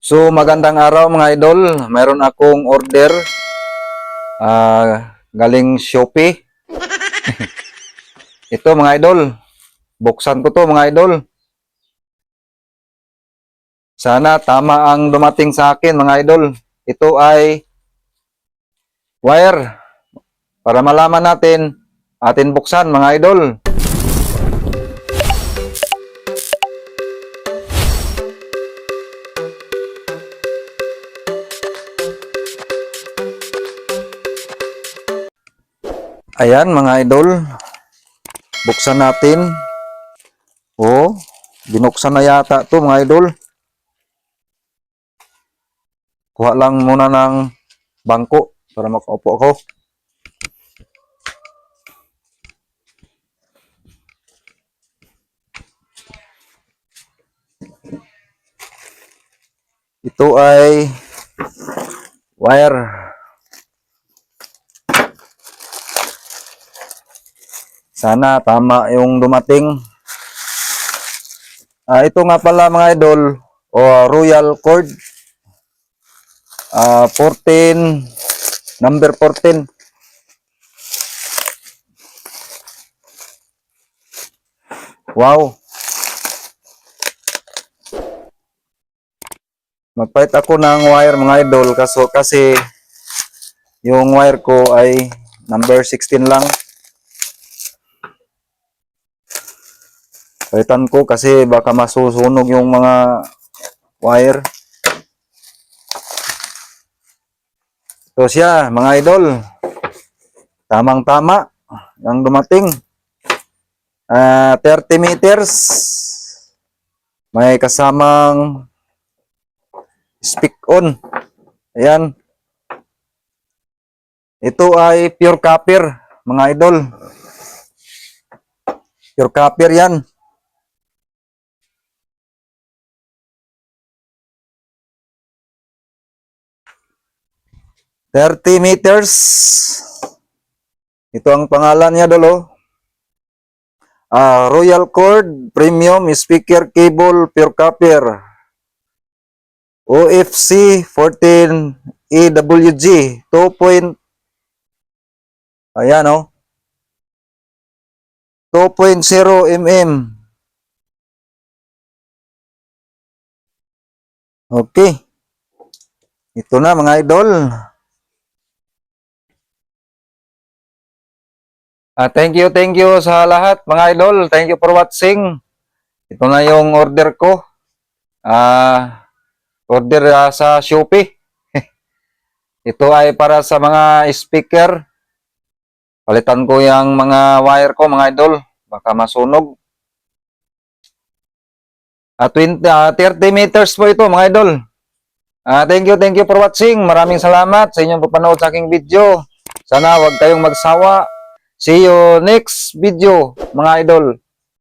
So magandang araw mga idol. Mayroon akong order galing Shopee. Ito mga idol. Buksan ko to mga idol. Sana tama ang dumating sa akin mga idol. Ito ay wire. Para malaman natin, atin buksan mga idol. Ayan mga idol. Buksan natin. Oh, binuksan na yata to mga idol. Kuha lang muna ng bangko para makaupo ako. Ito ay wire. Sana tama yung dumating. Ito nga pala mga idol, Royal Cord. 14, number 14. Wow. Magpalit ako ng wire mga idol kasi yung wire ko ay number 16 lang. Palitan ko kasi baka masusunog yung mga wire. So siya mga idol, tamang-tama ang dumating. 30 meters. May kasamang speak on. Ayan. Ito ay pure copper mga idol. Pure copper yan. $30 meters. Ito ang pangalan niya dolo. Royal Cord Premium Speaker Cable Pure Copper. OFC 14 EWG 2. Ayan 2.0 mm. Okay. Ito na mga idol. Thank you sa lahat mga idol. Thank you for watching. Ito na yung order ko. Order sa Shopee. Ito ay para sa mga speaker. Palitan ko yung mga wire ko mga idol. Baka masunog. 30 meters po ito mga idol. Thank you for watching. Maraming salamat sa inyong papanood sa aking video. Sana huwag kayong magsawa. See you next video mga idol.